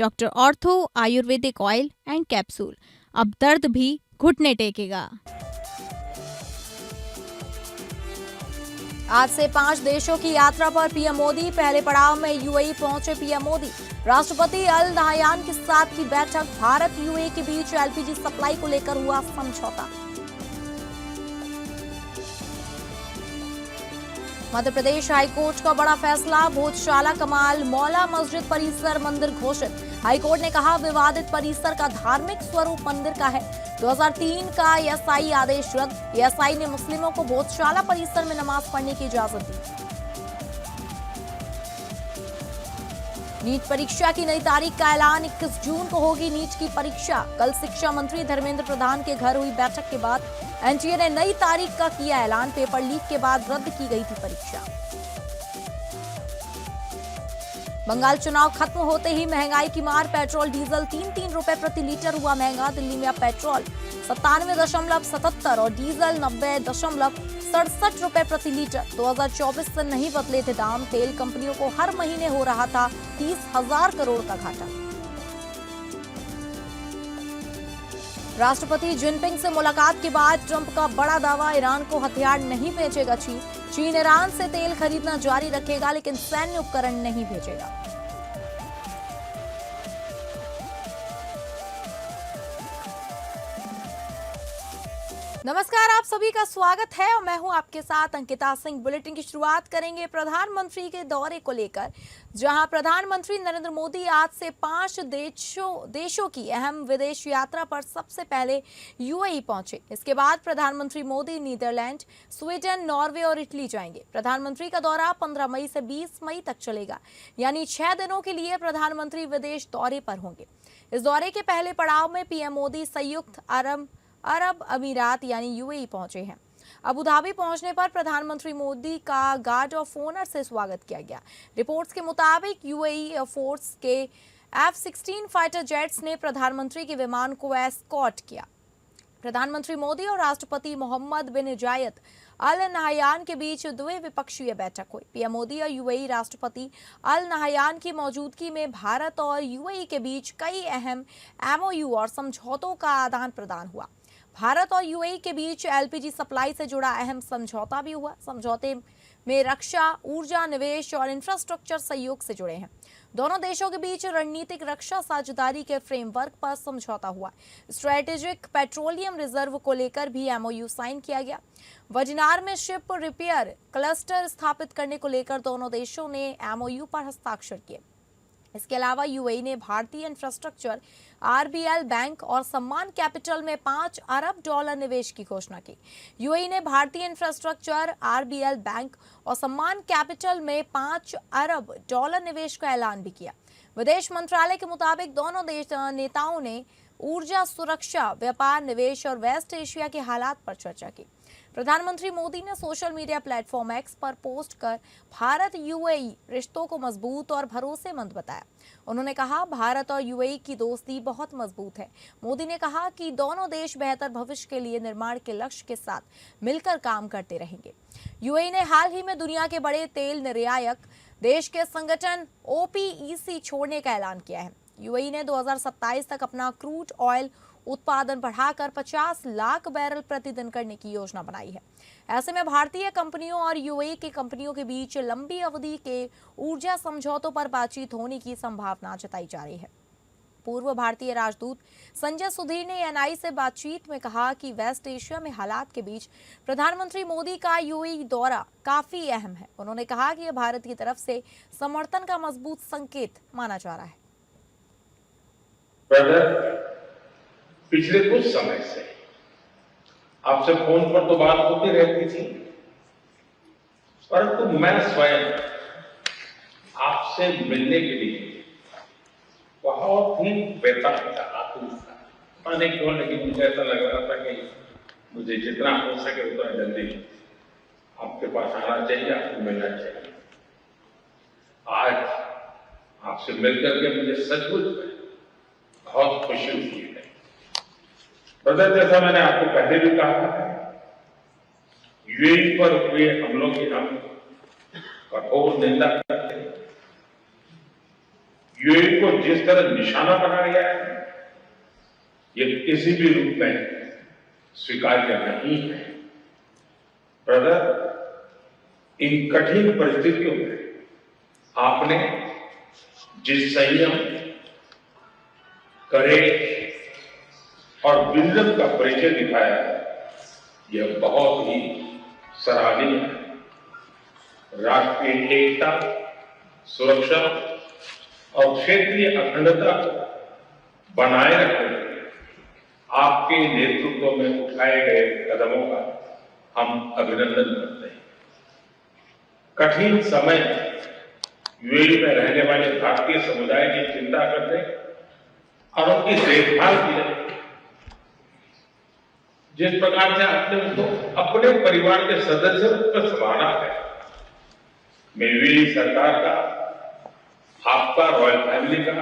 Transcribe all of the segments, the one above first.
Doctor ortho Ayurvedic oil and capsule, अब दर्द भी घुटने टेकेगा। आज से 5 देशों की यात्रा पर पीएम मोदी। पहले पड़ाव में यूएई पहुंचे पीएम मोदी। राष्ट्रपति अल नाहयान के साथ की बैठक। भारत यूएई के बीच एलपीजी सप्लाई को लेकर हुआ समझौता। मध्य प्रदेश हाईकोर्ट का बड़ा फैसला। भोजशाला कमाल मौला मस्जिद परिसर मंदिर घोषित। हाईकोर्ट ने कहा विवादित परिसर का धार्मिक स्वरूप मंदिर का है। 2003 का एएसआई आदेश रद्द। एएसआई ने मुस्लिमों को भोजशाला परिसर में नमाज पढ़ने की इजाजत दी। नीट परीक्षा की नई तारीख का ऐलान। 21 जून को होगी नीट की परीक्षा। कल शिक्षा मंत्री धर्मेंद्र प्रधान के घर हुई बैठक के बाद एनटीए ने नई तारीख का किया ऐलान। पेपर लीक के बाद रद्द की गई थी परीक्षा। बंगाल चुनाव खत्म होते ही महंगाई की मार। पेट्रोल डीजल 3-3 रुपए प्रति लीटर हुआ महंगा। दिल्ली में अब पेट्रोल 97.77 और डीजल 90.67 रुपए प्रति लीटर। 2024 से नहीं बदले थे दाम। तेल कंपनियों को हर महीने हो रहा था 30,000 करोड़ का घाटा। राष्ट्रपति जिनपिंग से मुलाकात के बाद ट्रंप का बड़ा दावा। ईरान को हथियार नहीं भेजेगा चीन। चीन ईरान से तेल खरीदना जारी रखेगा लेकिन सैन्य उपकरण नहीं भेजेगा। नमस्कार, आप सभी का स्वागत है और मैं हूं आपके साथ अंकिता सिंह। बुलेटिन की शुरुआत करेंगे प्रधानमंत्री के दौरे को लेकर, जहां प्रधानमंत्री नरेंद्र मोदी आज से 5 देशों की अहम विदेश यात्रा पर सबसे पहले यूएई पहुंचे। इसके बाद प्रधानमंत्री मोदी नीदरलैंड, स्वीडन, नॉर्वे और इटली जाएंगे। प्रधानमंत्री का दौरा 15 मई से 20 मई तक चलेगा, यानी 6 दिनों के लिए प्रधानमंत्री विदेश दौरे पर होंगे। इस दौरे के पहले पड़ाव में पीएम मोदी संयुक्त अरब अमीरात यानी यूएई पहुंचे हैं। अबू धाबी पहुंचने पर प्रधानमंत्री मोदी का गार्ड ऑफ ऑनर से स्वागत किया गया। रिपोर्ट्स के मुताबिक यूएई एयरफोर्स के F-16 फाइटर जेट्स ने प्रधानमंत्री के विमान को एस्कॉर्ट किया। प्रधानमंत्री मोदी और राष्ट्रपति मोहम्मद बिन जायद अल नाहयान के बीच द्विपक्षीय बैठक हुई। पीएम मोदी और यूएई राष्ट्रपति अल नाहयान की मौजूदगी में भारत और यूएई के बीच कई अहम एमओयू और समझौतों का आदान प्रदान हुआ। भारत और यूएई के बीच एलपीजी सप्लाई से जुड़ा अहम समझौता भी हुआ। समझौते में रक्षा, ऊर्जा, निवेश और इंफ्रास्ट्रक्चर सहयोग से जुड़े हैं। दोनों देशों के बीच रणनीतिक रक्षा साझेदारी के फ्रेमवर्क पर समझौता हुआ। स्ट्रेटेजिक पेट्रोलियम रिजर्व को लेकर भी एमओयू साइन किया गया। वजिनार में शिप रिपेयर क्लस्टर स्थापित करने को लेकर दोनों देशों ने एमओयू पर हस्ताक्षर किए। इसके अलावा यूएई ने भारतीय इंफ्रास्ट्रक्चर, आरबीएल बैंक और सम्मान कैपिटल में $5 अरब निवेश की घोषणा की। यूएई ने भारतीय इंफ्रास्ट्रक्चर, आरबीएल बैंक और सम्मान कैपिटल में $5 अरब निवेश का ऐलान भी किया। विदेश मंत्रालय के मुताबिक दोनों देश नेताओं ने ऊर्जा सुरक्षा, व्यापार, निवेश और वेस्ट एशिया के हालात पर चर्चा की। प्रधानमंत्री मोदी ने सोशल मीडिया प्लेटफॉर्म एक्स पर पोस्ट कर भारत यूएई रिश्तों को मजबूत और भरोसेमंद बताया। उन्होंने कहा भारत और यूएई की दोस्ती बहुत मजबूत है। मोदी ने कहा कि दोनों देश बेहतर भविष्य के लिए निर्माण के लक्ष्य के साथ मिलकर काम करते रहेंगे। यूएई ने हाल ही में दुनिया के बड़े तेल निर्यातक देश के संगठन ओपीईसी छोड़ने का ऐलान किया है। यूएई ने 2027 तक अपना क्रूड ऑयल उत्पादन बढ़ाकर 50 लाख बैरल प्रतिदिन करने की योजना बनाई है। ऐसे में भारतीय कंपनियों और यूएई की कंपनियों के बीच लंबी अवधि के ऊर्जा समझौतों पर बातचीत होने की संभावना जताई जा रही है। पूर्व भारतीय राजदूत संजय सुधीर ने एएनआई से बातचीत में कहा कि वेस्ट एशिया में हालात के बीच प्रधानमंत्री मोदी का यूएई दौरा काफी अहम है। उन्होंने कहा कि यह भारत की तरफ से समर्थन का मजबूत संकेत माना जा रहा है। पिछले कुछ समय से आपसे फोन पर तो बात होती रहती थी, परंतु मैं स्वयं आपसे मिलने के लिए बहुत ही बेताब था, आतुर था। पता नहीं क्यों, लेकिन मुझे ऐसा लग रहा था कि मुझे जितना हो सके उतना जल्दी आपके पास आना चाहिए, आपको मिलना चाहिए। आज आपसे मिलकर के मुझे सचमुच में बहुत खुशी हुई है। ब्रदर, जैसा मैंने आपको पहले भी कहा है, यूएई पर हुए हमलों की हम कठोर निंदा करते हैं। यूएई को जिस तरह निशाना बनाया गया है, ये किसी भी रूप में स्वीकार्य नहीं है। ब्रदर, इन कठिन परिस्थितियों में आपने जिस संयम, करेज और विजन का परिचय दिखाया है, यह बहुत ही सराहनीय है। राष्ट्रीय एकता, सुरक्षा और क्षेत्रीय अखंडता को बनाए रखने के आपके नेतृत्व में उठाए गए कदमों का हम अभिनंदन करते हैं। कठिन समय यूएई में रहने वाले भारतीय समुदाय की चिंता करने और उनकी देखभाल की जाए। जिस प्रकार से आपने उनको अपने परिवार के सदस्य पर संभाला है, मैं यूएई सरकार का, आपका, रॉयल फैमिली का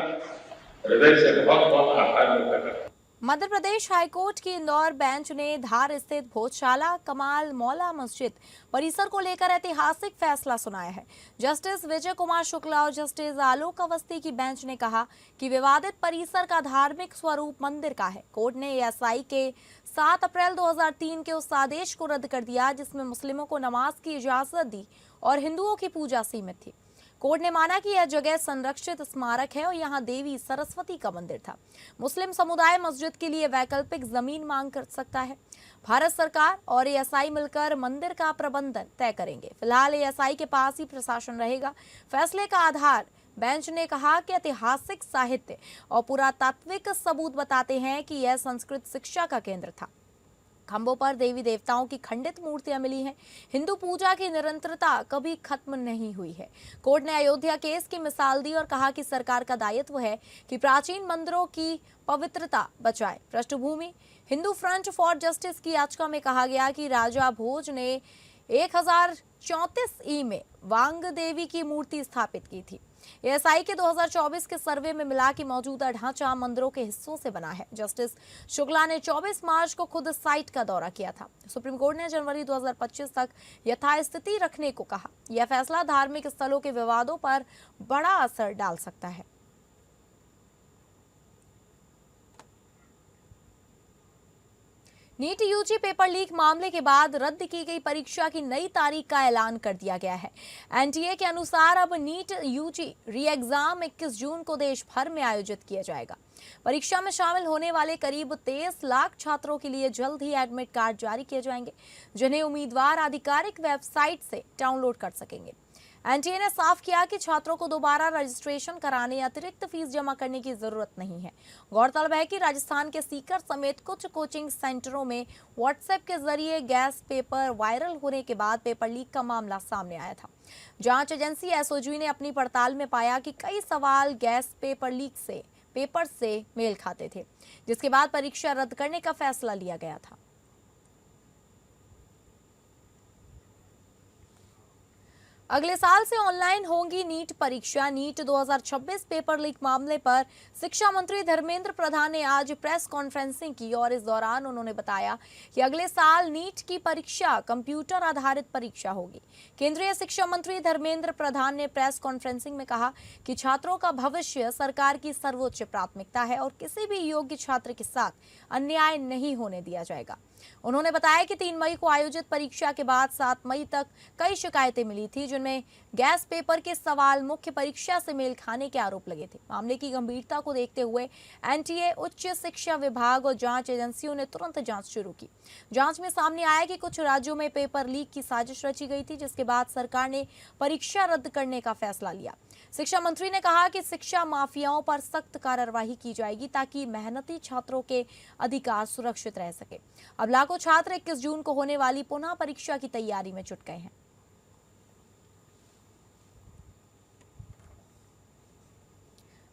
हृदय से बहुत बहुत आभार व्यक्त करता हूं। मध्य प्रदेश हाईकोर्ट की इंदौर बेंच ने धार स्थित भोजशाला कमाल मौला मस्जिद परिसर को लेकर ऐतिहासिक फैसला सुनाया है। जस्टिस विजय कुमार शुक्ला और जस्टिस आलोक अवस्थी की बेंच ने कहा कि विवादित परिसर का धार्मिक स्वरूप मंदिर का है। कोर्ट ने एएसआई के 7 अप्रैल 2003 के उस आदेश को रद्द कर दिया जिसमें मुस्लिमों को नमाज की इजाजत दी और हिंदुओं की पूजा सीमित थी। कोर्ट ने माना कि यह जगह संरक्षित स्मारक है और यहां देवी सरस्वती का मंदिर था। मुस्लिम समुदाय मस्जिद के लिए वैकल्पिक जमीन मांग कर सकता है। भारत सरकार और एएसआई मिलकर मंदिर का प्रबंधन तय करेंगे। फिलहाल एएसआई के पास ही प्रशासन रहेगा। फैसले का आधार बेंच ने कहा कि ऐतिहासिक साहित्य और पुरातात्विक सबूत बताते हैं कि यह संस्कृत शिक्षा का केंद्र था। खंभों पर देवी देवताओं की खंडित मूर्तियां मिली हैं। हिंदू पूजा की निरंतरता कभी खत्म नहीं हुई है। कोर्ट ने अयोध्या केस की मिसाल दी और कहा कि सरकार का दायित्व है कि प्राचीन मंदिरों की पवित्रता बचाए। पृष्ठभूमि हिंदू फ्रंट फॉर जस्टिस की याचिका में कहा गया कि राजा भोज ने 1034 ई में वांग देवी की मूर्ति स्थापित की थी। एएसआई के 2024 के सर्वे में मिला कि मौजूदा ढांचा मंदिरों के हिस्सों से बना है। जस्टिस शुक्ला ने 24 मार्च को खुद साइट का दौरा किया था। सुप्रीम कोर्ट ने जनवरी 2025 तक यथास्थिति रखने को कहा। यह फैसला धार्मिक स्थलों के विवादों पर बड़ा असर डाल सकता है। नीट यूजी पेपर लीक मामले के बाद रद्द की गई परीक्षा की नई तारीख का ऐलान कर दिया गया है। एनटीए के अनुसार अब नीट यूजी री एग्जाम 21 जून को देश भर में आयोजित किया जाएगा। परीक्षा में शामिल होने वाले करीब 23 लाख छात्रों के लिए जल्द ही एडमिट कार्ड जारी किए जाएंगे, जिन्हें उम्मीदवार आधिकारिक वेबसाइट से डाउनलोड कर सकेंगे। एनटीए ने साफ किया कि छात्रों को दोबारा रजिस्ट्रेशन कराने अतिरिक्त फीस जमा करने की जरूरत नहीं है। गौरतलब है कि राजस्थान के सीकर समेत कुछ कोचिंग सेंटरों में व्हाट्सएप के जरिए गैस पेपर वायरल होने के बाद पेपर लीक का मामला सामने आया था। जांच एजेंसी एसओजी ने अपनी पड़ताल में पाया कि कई सवाल गैस पेपर से मेल खाते थे, जिसके बाद परीक्षा रद्द करने का फैसला लिया गया था। अगले साल से ऑनलाइन होंगी नीट परीक्षा। नीट 2026 पेपर लीक मामले पर शिक्षा मंत्री धर्मेंद्र प्रधान ने आज प्रेस कॉन्फ्रेंसिंग की और इस दौरान उन्होंने बताया कि अगले साल नीट की परीक्षा कंप्यूटर आधारित परीक्षा होगी। केंद्रीय शिक्षा मंत्री धर्मेंद्र प्रधान ने प्रेस कॉन्फ्रेंसिंग में कहा कि छात्रों का भविष्य सरकार की सर्वोच्च प्राथमिकता है और किसी भी योग्य छात्र के साथ अन्याय नहीं होने दिया जाएगा। उन्होंने बताया कि 3 मई को आयोजित परीक्षा के बाद 7 मई तक कई शिकायतें मिली थी, जिनमें गैस पेपर के सवाल मुख्य परीक्षा से मेल खाने के आरोप लगे थे। मामले की गंभीरता को देखते हुए एनटीए, उच्च शिक्षा विभाग और जांच एजेंसियों ने तुरंत जांच शुरू की। जांच में सामने आया कि कुछ राज्यों में पेपर लीक की साजिश रची गई थी, जिसके बाद सरकार ने परीक्षा रद्द करने का फैसला लिया। शिक्षा मंत्री ने कहा कि शिक्षा माफियाओं पर सख्त कार्रवाई की जाएगी ताकि मेहनती छात्रों के अधिकार सुरक्षित रह सके। अब लाखों छात्र 21 जून को होने वाली पुनः परीक्षा की तैयारी में जुट गए हैं।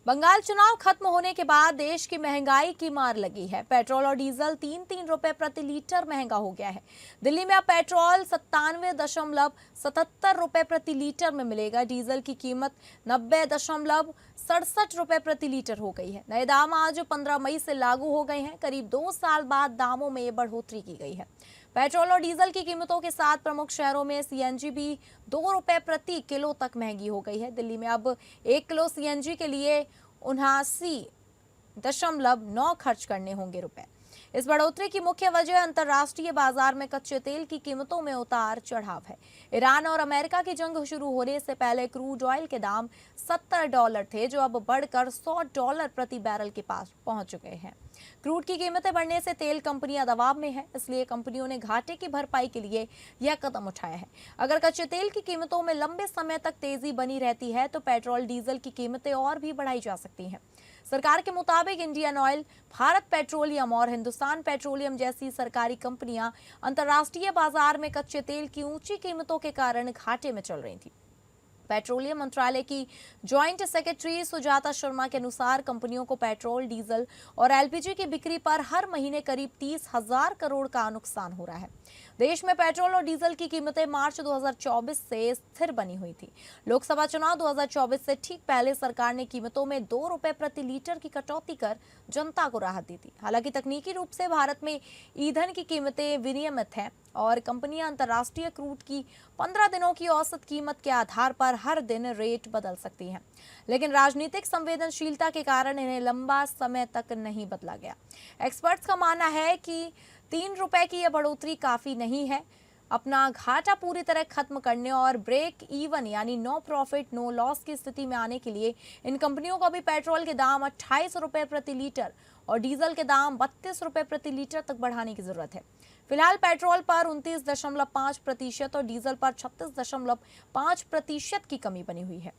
बंगाल चुनाव खत्म होने के बाद देश की महंगाई की मार लगी है। पेट्रोल और डीजल 3-3 रुपए प्रति लीटर महंगा हो गया है। दिल्ली में अब पेट्रोल 97.77 रुपए प्रति लीटर में मिलेगा। डीजल की कीमत 90.67 रुपए प्रति लीटर हो गई है। नए दाम आज 15 मई से लागू हो गए हैं। करीब 2 साल बाद दामों में बढ़ोतरी की गई है। पेट्रोल और डीजल की कीमतों के साथ प्रमुख शहरों में सीएनजी भी 2 रुपए प्रति किलो तक महंगी हो गई है। दिल्ली में अब 1 किलो सीएनजी के लिए 79.9 खर्च करने होंगे रुपए। इस बढ़ोतरी की मुख्य वजह अंतर्राष्ट्रीय बाजार में कच्चे तेल की कीमतों में उतार चढ़ाव है। ईरान और अमेरिका की जंग शुरू होने से पहले क्रूड ऑयल के दाम $70 थे, जो अब बढ़कर $100 प्रति बैरल के पास पहुंच चुके हैं। क्रूड की कीमतें बढ़ने से तेल कंपनियां दबाव में हैं, इसलिए कंपनियों ने घाटे की भरपाई के लिए यह कदम उठाया है। अगर कच्चे तेल की कीमतों में लंबे समय तक तेजी बनी रहती है तो पेट्रोल डीजल की कीमतें और भी बढ़ाई जा सकती हैं। सरकार के मुताबिक इंडियन ऑयल, भारत पेट्रोलियम और हिंदुस्तान पेट्रोलियम जैसी सरकारी कंपनियां अंतर्राष्ट्रीय बाजार में कच्चे तेल की ऊंची कीमतों के कारण घाटे में चल रही थी। पेट्रोलियम मंत्रालय की जॉइंट सेक्रेटरी सुजाता शर्मा के अनुसार कंपनियों को पेट्रोल, डीजल और एलपीजी की बिक्री पर हर महीने करीब 30,000 करोड़ का नुकसान हो रहा है। देश में पेट्रोल और डीजल की कीमतें मार्च 2024 से स्थिर बनी हुई थी। लोकसभा चुनाव 2024 से ठीक पहले सरकार ने कीमतों में 2 रुपए प्रति लीटर की कटौती कर जनता को राहत दी थी। हालांकि तकनीकी रूप से भारत में ईंधन की कीमतें विनियमित हैं और कंपनियां अंतर्राष्ट्रीय क्रूड की 15 दिनों की औसत कीमत के आधार पर हर दिन रेट बदल सकती हैं, लेकिन राजनीतिक संवेदनशीलता के कारण इन्हें लंबा समय तक नहीं बदला गया। एक्सपर्ट्स का मानना है कि 3 रुपए की यह बढ़ोतरी काफी नहीं है। अपना घाटा पूरी तरह खत्म करने और ब्रेक इवन यानी नो प्रॉफिट नो लॉस की स्थिति में आने के लिए इन कंपनियों को अभी पेट्रोल के दाम 28 रुपए प्रति लीटर और डीजल के दाम 32 रुपए प्रति लीटर तक बढ़ाने की जरूरत है। फिलहाल पेट्रोल पर 29.5% और डीजल पर 36.5% की कमी बनी हुई है।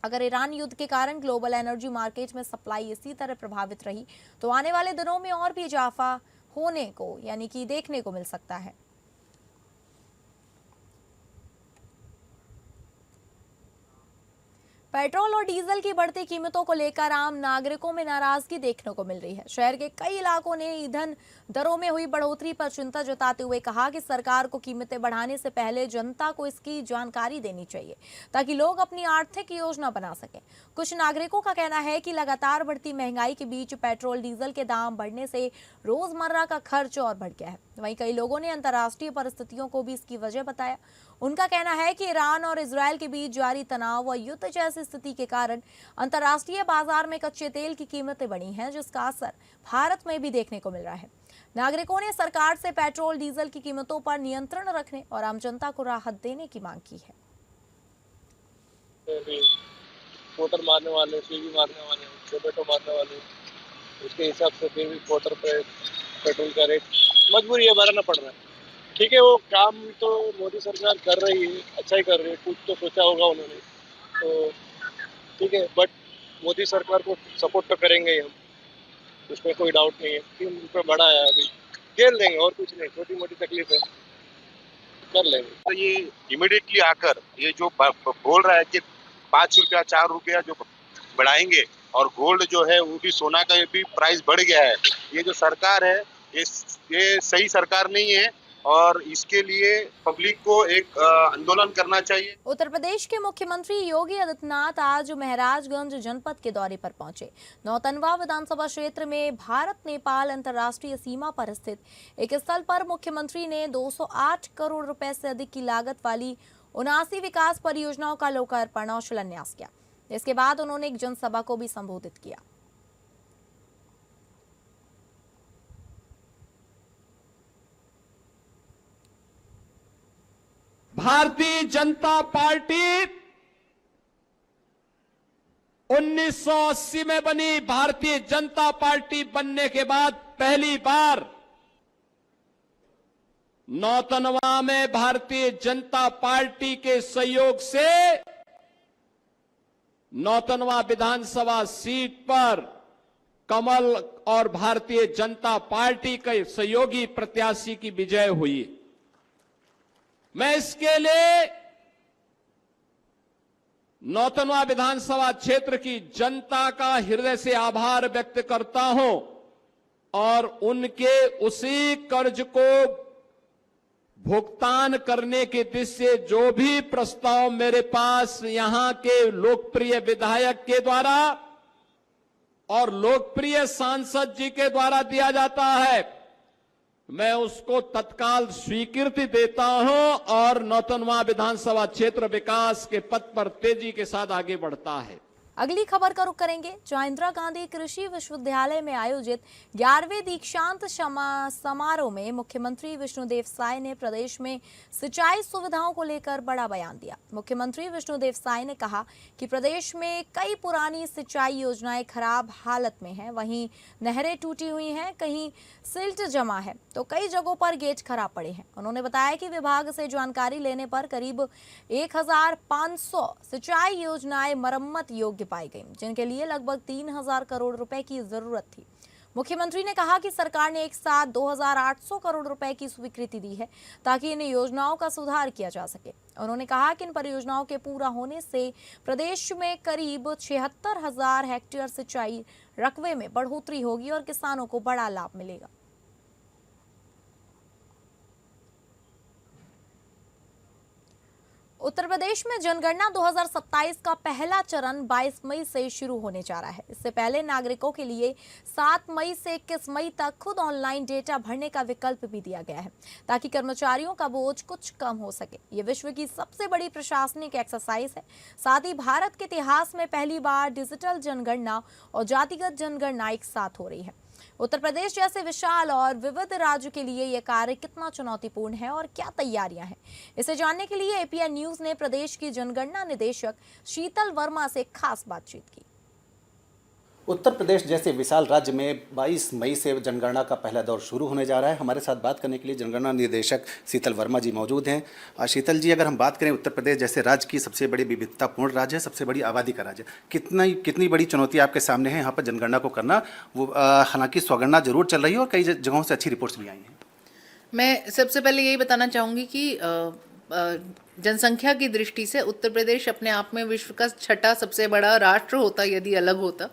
अगर ईरान युद्ध के कारण ग्लोबल एनर्जी मार्केट में सप्लाई इसी तरह प्रभावित रही तो आने वाले दिनों में और भी इजाफा होने को यानी कि देखने को मिल सकता है। पेट्रोल और डीजल की बढ़ती कीमतों को लेकर आम नागरिकों में नाराजगी देखने को मिल रही है। शहर के कई इलाकों ने ईंधन दरों में हुई बढ़ोतरी पर चिंता जताते हुए कहा कि सरकार को कीमतें बढ़ाने से पहले जनता को इसकी जानकारी देनी चाहिए ताकि लोग अपनी आर्थिक योजना बना सकें। कुछ नागरिकों का कहना है कि लगातार बढ़ती महंगाई के बीच पेट्रोल डीजल के दाम बढ़ने से रोजमर्रा का खर्च और बढ़ गया है। वहीं कई लोगों ने अंतर्राष्ट्रीय परिस्थितियों को भी इसकी वजह बताया। उनका कहना है कि ईरान और इजरायल के बीच जारी तनाव व युद्ध जैसी स्थिति के कारण अंतर्राष्ट्रीय बाजार में कच्चे तेल की कीमतें बढ़ी हैं, जिसका असर भारत में भी देखने को मिल रहा है। नागरिकों ने सरकार से पेट्रोल डीजल की कीमतों पर नियंत्रण रखने और आम जनता को राहत देने की मांग की है। मोटर मारने वाले, स्विगी मारने वाले, जोमेटो मारने वाले, उसके हिसाब से फिर भी क्वार्टर पे पेट्रोल का रेट मजबूरी है, भरना पड़ रहा है। ठीक है, वो काम तो मोदी सरकार कर रही है, अच्छा ही कर रही है, कुछ तो सोचा होगा उन्होंने, तो ठीक है। बट मोदी सरकार को सपोर्ट तो करेंगे ही हम, उसमें कोई डाउट नहीं है। 3 रुपये बढ़ा है, अभी झेल देंगे और कुछ नहीं, छोटी मोटी तकलीफ है, कर लेंगे। तो ये इमीडिएटली आकर ये जो बोल रहा है कि 5 रुपया 4 रुपया जो बढ़ाएंगे और गोल्ड जो है वो भी, सोना का भी प्राइस बढ़ गया है। ये जो सरकार है ये सही सरकार नहीं है और इसके लिए पब्लिक को एक आंदोलन करना चाहिए। उत्तर प्रदेश के मुख्यमंत्री योगी आदित्यनाथ आज महाराजगंज जनपद के दौरे पर पहुंचे। नौतनवा विधानसभा क्षेत्र में भारत नेपाल अंतर्राष्ट्रीय सीमा पर स्थित एक स्थल पर मुख्यमंत्री ने 208 करोड़ रुपए से अधिक की लागत वाली 79 विकास परियोजनाओं का लोकार्पण और शिलान्यास किया। इसके बाद उन्होंने एक जनसभा को भी संबोधित किया। भारतीय जनता पार्टी 1980 में बनी। भारतीय जनता पार्टी बनने के बाद पहली बार नौतनवा में भारतीय जनता पार्टी के सहयोग से नौतनवा विधानसभा सीट पर कमल और भारतीय जनता पार्टी के सहयोगी प्रत्याशी की विजय हुई। मैं इसके लिए नौतनवा विधानसभा क्षेत्र की जनता का हृदय से आभार व्यक्त करता हूं और उनके उसी कर्ज को भुगतान करने के दिशा से जो भी प्रस्ताव मेरे पास यहां के लोकप्रिय विधायक के द्वारा और लोकप्रिय सांसद जी के द्वारा दिया जाता है, मैं उसको तत्काल स्वीकृति देता हूं और नौतनवा विधानसभा क्षेत्र विकास के पथ पर तेजी के साथ आगे बढ़ता है। अगली खबर का रुख करेंगे, जहां इंदिरा गांधी कृषि विश्वविद्यालय में आयोजित 11वें दीक्षांत समारोह में मुख्यमंत्री विष्णुदेव साय ने प्रदेश में सिंचाई सुविधाओं को लेकर बड़ा बयान दिया। मुख्यमंत्री विष्णुदेव साय ने कहा कि प्रदेश में कई पुरानी सिंचाई योजनाएं खराब हालत में हैं, वहीं नहरें टूटी हुई हैं, कहीं सिल्ट जमा है तो कई जगहों पर गेज खराब पड़े हैं। उन्होंने बताया कि विभाग से जानकारी लेने पर करीब 1500 सिंचाई योजनाएं मरम्मत योग्य पाई गई, जिनके लिए लगभग 3000 करोड़ रुपए की जरूरत थी। मुख्यमंत्री ने कहा कि सरकार ने एक साथ 2800 करोड़ रुपए की स्वीकृति दी है ताकि इन योजनाओं का सुधार किया जा सके। उन्होंने कहा कि इन परियोजनाओं के पूरा होने से प्रदेश में करीब 76,000 हेक्टेयर सिंचाई रकबे में बढ़ोतरी होगी और किसानों को बड़ा लाभ मिलेगा। उत्तर प्रदेश में जनगणना 2027 का पहला चरण 22 मई से शुरू होने जा रहा है। इससे पहले नागरिकों के लिए 7 मई से 21 मई तक खुद ऑनलाइन डेटा भरने का विकल्प भी दिया गया है ताकि कर्मचारियों का बोझ कुछ कम हो सके। ये विश्व की सबसे बड़ी प्रशासनिक एक्सरसाइज है। साथ ही भारत के इतिहास में पहली बार डिजिटल जनगणना और जातिगत जनगणना एक साथ हो रही है। उत्तर प्रदेश जैसे विशाल और विविध राज्य के लिए यह कार्य कितना चुनौतीपूर्ण है और क्या तैयारियां हैं, इसे जानने के लिए एपीएन न्यूज ने प्रदेश की जनगणना निदेशक शीतल वर्मा से खास बातचीत की। उत्तर प्रदेश जैसे विशाल राज्य में 22 मई से जनगणना का पहला दौर शुरू होने जा रहा है। हमारे साथ बात करने के लिए जनगणना निदेशक शीतल वर्मा जी मौजूद हैं। शीतल जी, अगर हम बात करें उत्तर प्रदेश जैसे राज्य की सबसे बड़ी विविधतापूर्ण राज्य है, सबसे बड़ी आबादी का राज्य, कितनी बड़ी चुनौती आपके सामने है यहाँ पर जनगणना को करना? वो हालांकि स्वगणना जरूर चल रही है और कई जगहों से अच्छी रिपोर्ट्स भी आई हैं। मैं सबसे पहले यही बताना चाहूँगी कि जनसंख्या की दृष्टि से उत्तर प्रदेश अपने आप में विश्व का 6ठा सबसे बड़ा राष्ट्र होता यदि अलग होता,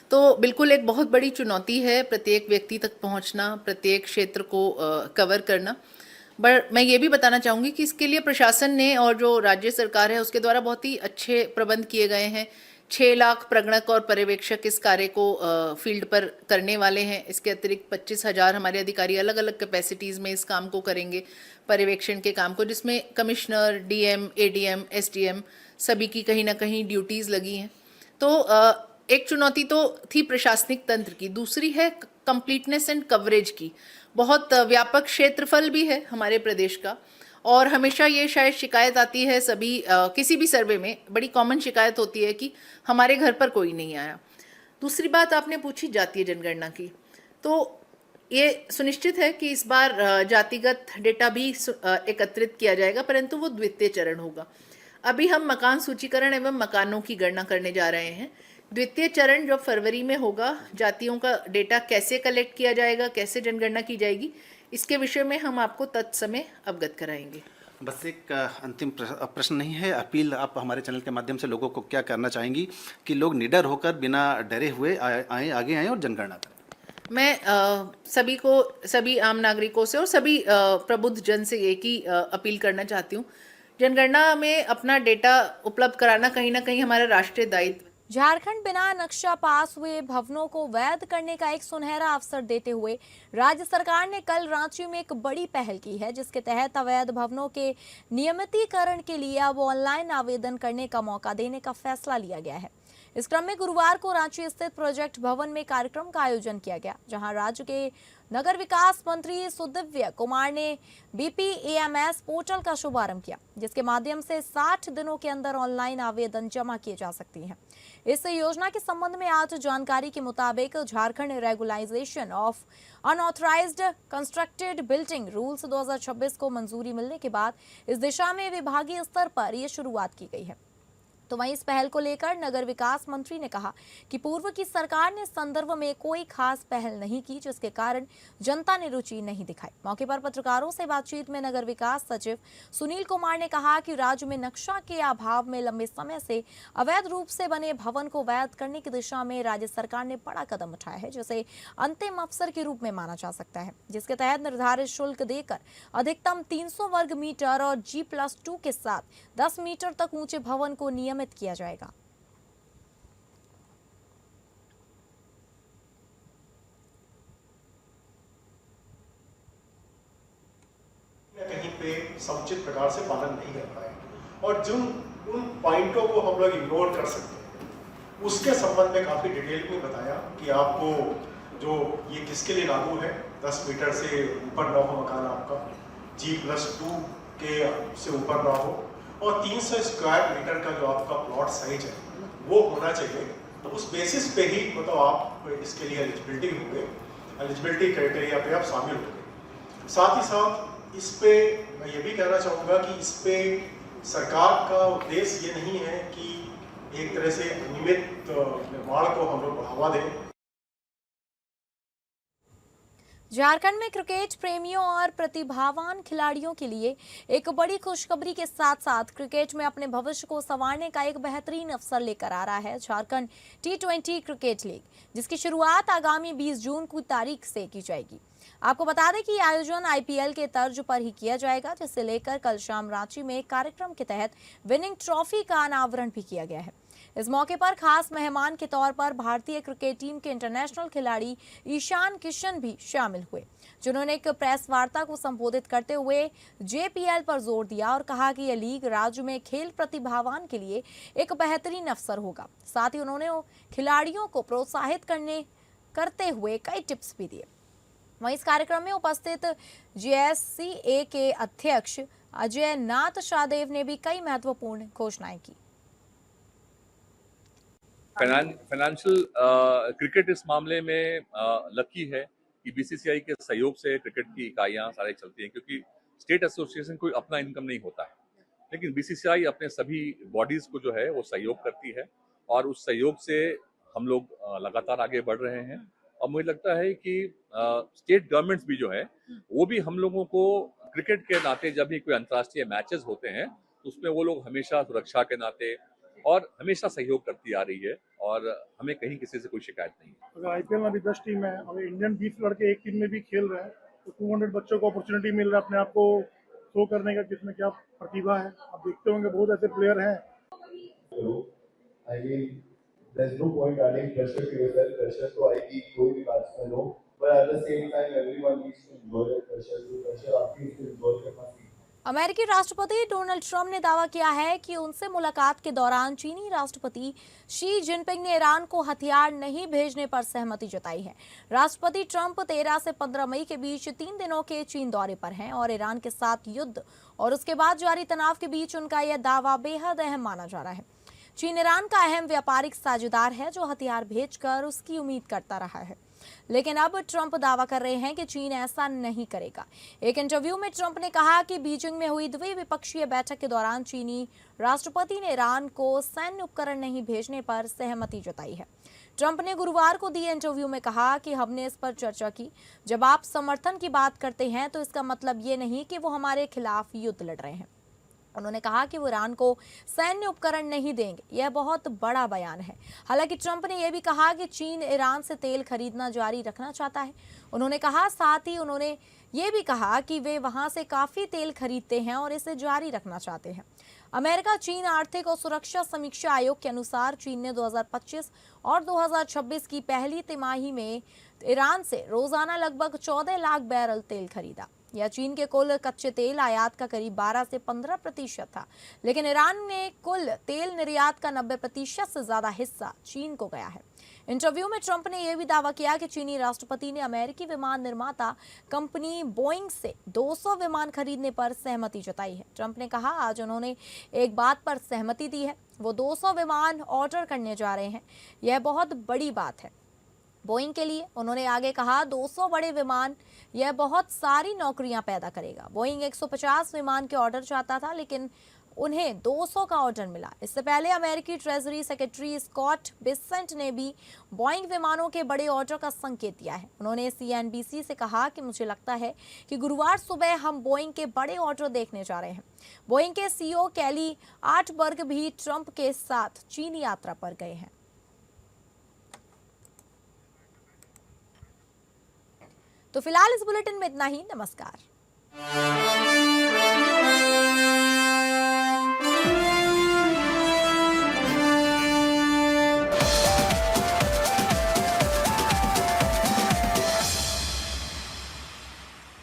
तो बिल्कुल एक बहुत बड़ी चुनौती है प्रत्येक व्यक्ति तक पहुंचना, प्रत्येक क्षेत्र को कवर करना। बट मैं ये भी बताना चाहूँगी कि इसके लिए प्रशासन ने और जो राज्य सरकार है उसके द्वारा बहुत ही अच्छे प्रबंध किए गए हैं। 6 लाख प्रगणक और पर्यवेक्षक इस कार्य को फील्ड पर करने वाले हैं। इसके अतिरिक्त 25,000 हमारे अधिकारी अलग अलग कैपेसिटीज़ में इस काम को करेंगे, पर्यवेक्षण के काम को, जिसमें कमिश्नर, डीएम, एडीएम, एसडीएम सभी की कहीं ना कहीं ड्यूटीज़ लगी हैं। तो एक चुनौती तो थी प्रशासनिक तंत्र की, दूसरी है कंप्लीटनेस एंड कवरेज की। बहुत व्यापक क्षेत्रफल भी है हमारे प्रदेश का और हमेशा ये शायद शिकायत आती है किसी भी सर्वे में बड़ी कॉमन शिकायत होती है कि हमारे घर पर कोई नहीं आया। दूसरी बात आपने पूछी जातीय जनगणना की, तो ये सुनिश्चित है कि इस बार जातिगत डेटा भी एकत्रित किया जाएगा, परंतु वो द्वितीय चरण होगा। अभी हम मकान सूचीकरण एवं मकानों की गणना करने जा रहे हैं। द्वितीय चरण जो फरवरी में होगा, जातियों का डेटा कैसे कलेक्ट किया जाएगा, कैसे जनगणना की जाएगी, इसके विषय में हम आपको तत्समय अवगत कराएंगे। बस एक अंतिम प्रश्न नहीं है, अपील आप हमारे चैनल के माध्यम से लोगों को क्या करना चाहेंगी कि लोग निडर होकर बिना डरे हुए आगे आएँ और जनगणना करें? मैं सभी आम नागरिकों से और सभी प्रबुद्ध जन से एक ही अपील करना चाहती हूँ। जनगणना में अपना डेटा उपलब्ध कराना कहीं ना कहीं हमारा राष्ट्रीय दायित्व। झारखंड बिना नक्शा पास हुए भवनों को वैध करने का एक सुनहरा अवसर देते हुए राज्य सरकार ने कल रांची में एक बड़ी पहल की है, जिसके तहत अवैध भवनों के नियमितीकरण के लिए अब ऑनलाइन आवेदन करने का मौका देने का फैसला लिया गया है। इस क्रम में गुरुवार को रांची स्थित प्रोजेक्ट भवन में कार्यक्रम का आयोजन किया गया, जहां राज्य के नगर विकास मंत्री सुदिव्य कुमार ने बीपीएमएस पोर्टल का शुभारंभ किया, जिसके माध्यम से 60 दिनों के अंदर ऑनलाइन आवेदन जमा किए जा सकते हैं। इस योजना के संबंध में आज जानकारी के मुताबिक Jharkhand regularisation of unauthorised constructed building rules 2026 को मंजूरी मिलने के बाद इस दिशा में विभागीय स्तर पर यह शुरुआत की गई है। तो वहीं इस पहल को लेकर नगर विकास मंत्री ने कहा कि पूर्व की सरकार ने संदर्भ में कोई खास पहल नहीं की, जिसके कारण जनता ने रुचि नहीं दिखाई। मौके पर पत्रकारों से बातचीत में नगर विकास सचिव सुनील कुमार ने कहा कि राज्य में नक्शा के अभाव में लंबे समय से अवैध रूप से बने भवन को वैध करने की दिशा में राज्य सरकार ने बड़ा कदम उठाया है, जिसे अंतिम अवसर के रूप में माना जा सकता है, जिसके तहत निर्धारित शुल्क देकर अधिकतम 300 वर्ग मीटर और G+2 के साथ 10 मीटर तक ऊंचे भवन को नियमित किया जाएगा। समुचित प्रकार से पालन नहीं कर पाए, और जिन उन पॉइंटों को हम लोग इग्नोर कर सकते हैं उसके संबंध में काफ़ी डिटेल में बताया कि आपको जो ये किसके लिए लागू है, 10 मीटर से ऊपर ना हो मकान आपका, G+2 के से ऊपर ना हो, और 300 स्क्वायर मीटर का जो आपका प्लॉट साइज है वो होना चाहिए। तो उस बेसिस पे ही मतलब आप इसके लिए एलिजिबिलिटी होंगे, एलिजिबिलिटी क्राइटेरिया पे आप शामिल होंगे। साथ ही साथ इस पे मैं ये भी कहना चाहूँगा कि इस पे सरकार का उद्देश्य ये नहीं है कि एक तरह से अनियमित निर्माण को हम लोग बढ़ावा दें। झारखंड में क्रिकेट प्रेमियों और प्रतिभावान खिलाड़ियों के लिए एक बड़ी खुशखबरी के साथ साथ क्रिकेट में अपने भविष्य को संवारने का एक बेहतरीन अवसर लेकर आ रहा है झारखंड T20 क्रिकेट लीग, जिसकी शुरुआत आगामी 20 जून की तारीख से की जाएगी। आपको बता दें कि आयोजन IPL के तर्ज पर ही किया जाएगा, जिसे लेकर कल शाम रांची में एक कार्यक्रम के तहत विनिंग ट्रॉफी का अनावरण भी किया गया है। इस मौके पर खास मेहमान के तौर पर भारतीय क्रिकेट टीम के इंटरनेशनल खिलाड़ी ईशान किशन भी शामिल हुए, जिन्होंने एक प्रेस वार्ता को संबोधित करते हुए JPL पर जोर दिया और कहा कि यह लीग राज्य में खेल प्रतिभावान के लिए एक बेहतरीन अवसर होगा। साथ ही उन्होंने खिलाड़ियों को प्रोत्साहित करते हुए कई टिप्स भी दिए। वहीं इस कार्यक्रम में उपस्थित JSCA के अध्यक्ष अजय नाथ शाहदेव ने भी कई महत्वपूर्ण घोषणाएं की। फाइनेंशियल क्रिकेट इस मामले में लकी है कि BCCI के सहयोग से क्रिकेट की इकाइयां सारे चलती हैं, क्योंकि स्टेट एसोसिएशन कोई अपना इनकम नहीं होता है, लेकिन BCCI अपने सभी बॉडीज को जो है वो सहयोग करती है और उस सहयोग से हम लोग लगातार आगे बढ़ रहे हैं। और मुझे लगता है कि स्टेट गवर्नमेंट्स भी जो है वो भी हम लोगों को क्रिकेट के नाते, जब भी कोई अंतर्राष्ट्रीय मैचेस होते हैं तो उसमें वो लोग हमेशा सुरक्षा के नाते और हमेशा सहयोग करती आ रही है और हमें कहीं किसी से कोई शिकायत नहीं है। अगर IPL में अभी 10 टीम है, अगर इंडियन 20 लड़के एक टीम में भी खेल रहे हैं तो 200 बच्चों को अपॉर्चुनिटी मिल रहा है अपने आप को शो करने का किसमें क्या प्रतिभा है। आप देखते होंगे बहुत ऐसे प्लेयर हैं। There's no point adding pressure to yourself. Pressure तो आएगी, कोई भी बैट्समैन हो, but at the same time everyone needs to enjoy the pressure. तो pressure आपकी इसको enjoy करना चाहिए। अमेरिकी राष्ट्रपति डोनाल्ड ट्रंप ने दावा किया है कि उनसे मुलाकात के दौरान चीनी राष्ट्रपति शी जिनपिंग ने ईरान को हथियार नहीं भेजने पर सहमति जताई है। राष्ट्रपति ट्रंप 13 से 15 मई के बीच 3 दिनों के चीन दौरे पर हैं और ईरान के साथ युद्ध और उसके बाद जारी तनाव के बीच उनका यह दावा बेहद अहम माना जा रहा है। चीन ईरान का अहम व्यापारिक साझेदार है जो हथियार भेजकर उसकी उम्मीद करता रहा है, लेकिन अब ट्रंप दावा कर रहे हैं कि चीन ऐसा नहीं करेगा। एक इंटरव्यू में ट्रंप ने कहा कि बीजिंग में हुई द्विपक्षीय बैठक के दौरान चीनी राष्ट्रपति ने ईरान को सैन्य उपकरण नहीं भेजने पर सहमति जताई है। ट्रंप ने गुरुवार को दिए इंटरव्यू में कहा कि हमने इस पर चर्चा की। जब आप समर्थन की बात करते हैं तो इसका मतलब ये नहीं कि वो हमारे खिलाफ युद्ध लड़ रहे हैं। उन्होंने कहा कि वो ईरान को सैन्य उपकरण नहीं देंगे, यह बहुत बड़ा बयान है। हालांकि ट्रंप ने यह भी कहा कि चीन ईरान से तेल खरीदना जारी रखना चाहता है। उन्होंने कहा, साथ ही उन्होंने ये भी कहा कि वे वहां से काफी तेल खरीदते हैं और इसे जारी रखना चाहते हैं। अमेरिका चीन आर्थिक और सुरक्षा समीक्षा आयोग के अनुसार चीन ने 2025 और 2026 की पहली तिमाही में ईरान से रोजाना लगभग 14 लाख बैरल तेल खरीदा। यह चीन के कुल कच्चे तेल आयात का करीब 12 से 15% था, लेकिन ईरान ने कुल तेल निर्यात का 90% से ज्यादा हिस्सा चीन को गया है। इंटरव्यू में ट्रंप ने यह भी दावा किया कि चीनी राष्ट्रपति ने अमेरिकी विमान निर्माता कंपनी बोइंग से 200 विमान खरीदने पर सहमति जताई है। ट्रंप ने कहा, आज उन्होंने एक बात पर सहमति दी है, वो 200 विमान ऑर्डर करने जा रहे हैं। यह बहुत बड़ी बात है बोइंग के लिए। उन्होंने आगे कहा, 200 बड़े विमान, यह बहुत सारी नौकरियां पैदा करेगा। बोइंग 150 विमान के ऑर्डर चाहता था, लेकिन उन्हें 200 का ऑर्डर मिला। इससे पहले अमेरिकी ट्रेजरी सेक्रेटरी स्कॉट बिसेंट ने भी बोइंग विमानों के बड़े ऑर्डर का संकेत दिया है। उन्होंने CNBC से कहा कि मुझे लगता है कि गुरुवार सुबह हम बोइंग के बड़े ऑर्डर देखने जा रहे हैं। बोइंग के CEO कैली आर्टबर्ग भी ट्रंप के साथ चीन यात्रा पर गए हैं। तो फिलहाल इस बुलेटिन में इतना ही। नमस्कार।